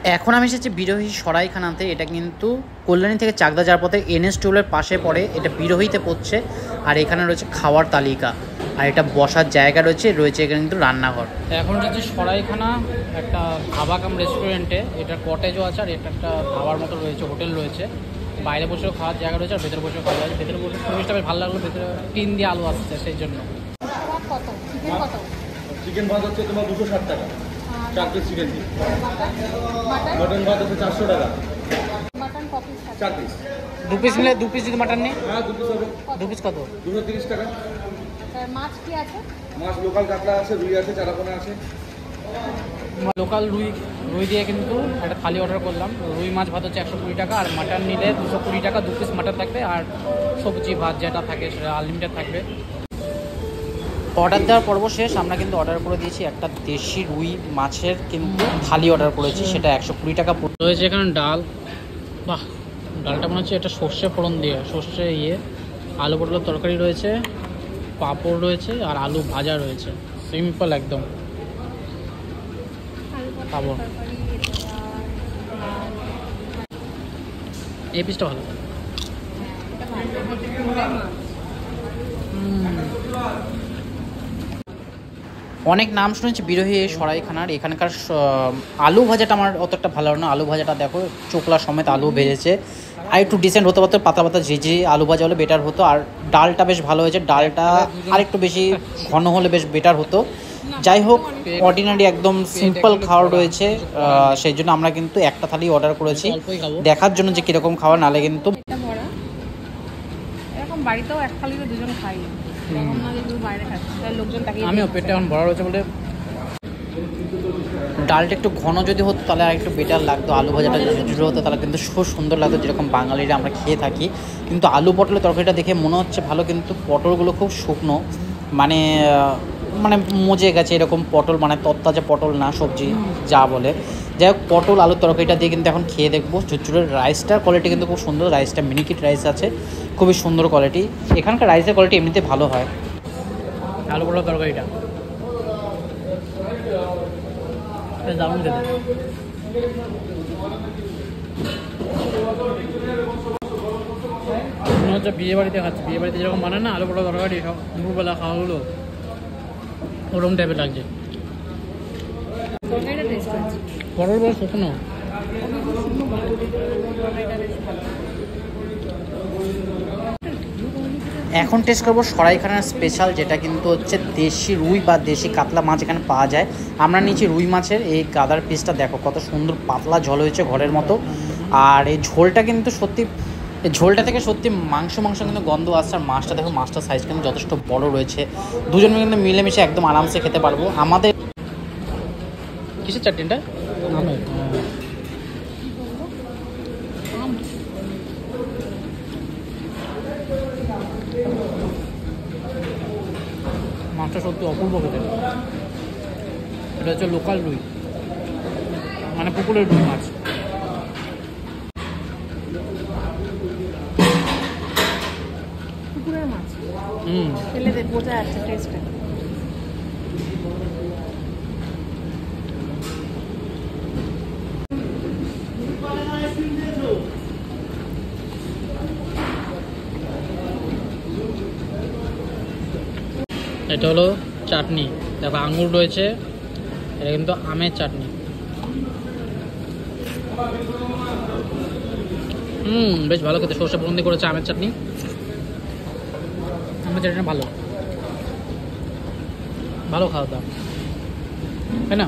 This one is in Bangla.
এখন আমি এসেছি বিরোহী সরাইখানাতে। এটা কিন্তু কল্যাণী থেকে চাকদা যাওয়ার পথে NS টুলের পাশে পড়ে। এটা বিরোহীতে পড়ছে। আর এখানে রয়েছে খাওয়ার তালিকা, আর এটা বসার জায়গা রয়েছে এখানে কিন্তু রান্নাঘর। এখন যাচ্ছি সরাইখানা একটা ধাবা কাম রেস্টুরেন্টে। এটা কটেজও আছে আর এটা একটা ধাবার মতো রয়েছে, হোটেল রয়েছে। বাইরে বসেও খাওয়ার জায়গা রয়েছে আর ভেতরে বসেও খাওয়া যায়। ভেতরে বসে পরিবেশটা বেশ ভালো লাগলো, ভেতরে টিন দিয়ে আলু আসছে সেই জন্য। চিকেন ভাত হচ্ছে তোমার 260 টাকা, 4 পিস চিকেন দিই। মটন ভাত হচ্ছে 400 টাকা, 4 পিস। 2 পিস নিলে 2 পিস যদি মাটন নেই? হ্যাঁ 2 পিস হবে। 2 পিস কত? 230 টাকা। মাছ কি আছে? মাছ লোকাল কাতলা আছে, রুই আছে, চারাপোনা আছে। লোকাল রুই দিয়ে কিন্তু একটা থালি অর্ডার করলাম। রুই মাছ ভাত হচ্ছে 120 টাকা, আর মাটন নিলে 220 টাকা। 2 পিস মাটন থাকবে আর সবজি ভাত যেটা থাকে সেটা আনলিমিটেড থাকবে। অর্ডার দেওয়ার পর্ব শেষ। আমরা কিন্তু অর্ডার করে দিয়েছি একটা দেশি রুই মাছের কিন্তু থালি অর্ডার করেছি, সেটা 120 টাকা রয়েছে। এখানে ডাল, বাহ ডালটা মনে হচ্ছে এটা সর্ষে ফোড়ন দিয়ে, সর্ষে আলু পটলের তরকারি রয়েছে, পাঁপড় রয়েছে আর আলু ভাজা রয়েছে। সিম্পল একদম খাবো। এই পিসটা ভালো। অনেক নাম শুনেছি বিরোহী সরাইখানার। এখানকার আলু ভাজাটা আমার অতটা ভালো না। আলু ভাজাটা দেখো চোকলা সমেত আলু ভেজেছে, আর একটু ডিসেন্ট হতে পারতো, পাতা পাতা ঝিঝি আলু ভাজা হলে বেটার হতো। আর ডালটা বেশ ভালো হয়েছে, ডালটা আর একটু বেশি ঘন হলে বেশ বেটার হতো। যাই হোক, অর্ডিনারি একদম সিম্পল খাওয়ার রয়েছে, সেই জন্য আমরা কিন্তু একটা থালি অর্ডার করেছি দেখার জন্য যে কীরকম খাওয়া, নালে কিন্তু এরকম বাড়িতেও এক থালিতে দুজন খাই, আমিও পেটে এখন ভরা রয়েছে বলে। ডালটা একটু ঘন যদি হতো তাহলে আর একটু বেটার লাগতো, আলু ভাজাটা যদি হতো তাহলে কিন্তু খুব সুন্দর লাগতো যেরকম বাঙালিরা আমরা খেয়ে থাকি। কিন্তু আলু পটলের তরকারিটা দেখে মনে হচ্ছে ভালো, কিন্তু পটলগুলো খুব শুকনো, মানে মানে মজে গেছে এরকম পটল, মানে তত্তাজা পটল না, সবজি যা বলে। যাই হোক, পটল আলুর তরকারিটা দিয়ে কিন্তু এখন খেয়ে দেখবো। ঝুরঝুরের রাইসটার কোয়ালিটি কিন্তু খুব সুন্দর, রাইসটা মিনিকিট রাইস আছে, খুবই সুন্দর কোয়ালিটি। এখানকার রাইসের কোয়ালিটি এমনিতে ভালো হয়। আলু পটলের তরকারিটা দারুণ খেতে। মনে হচ্ছে বিয়ে বাড়িতে খাচ্ছি, বিয়ে বাড়িতে যেরকম বানায় না আলু পটল তরকারি, সব দুপুরবেলা খাওয়া হলো ওরকম টাইপের লাগছে। পটল বড় শুকনো। এখন টেস্ট করবো সরাইখানার স্পেশাল, যেটা কিন্তু হচ্ছে দেশি রুই বা দেশি কাতলা মাছ এখানে পাওয়া যায়। আমরা নিয়েছি রুই মাছের এই গাদার পিসটা, দেখো কত সুন্দর পাতলা ঝোল হয়েছে ঘরের মতো। আর এই ঝোলটা কিন্তু সত্যি, এই ঝোলটা থেকে সত্যি মাংস কিন্তু গন্ধ আসছে। আর মাছটা দেখো, মাছটার সাইজ কিন্তু যথেষ্ট বড় রয়েছে। দুজন কিন্তু মিলেমিশে একদম আরামসে খেতে পারবো। আমাদের কিসের চাটনিটা? মাছটা সত্যি অপূর্ব খেতে। এটা হচ্ছে লোকাল রুই, মানে পুকুরের রুই মাছ। পুকুরের মাছ খেলে বোঝা যাচ্ছে টেস্টটা। এটা হলো চাটনি, দেখো আঙুর রয়েছে, এটা কিন্তু আমের চাটনি। বেশ ভালো খেতে, সর্ষে ফোড়ন দিয়ে করেছে আমের চাটনি। আমের চাটনি ভালো ভালো খাওয়া দাওয়া, তাই না?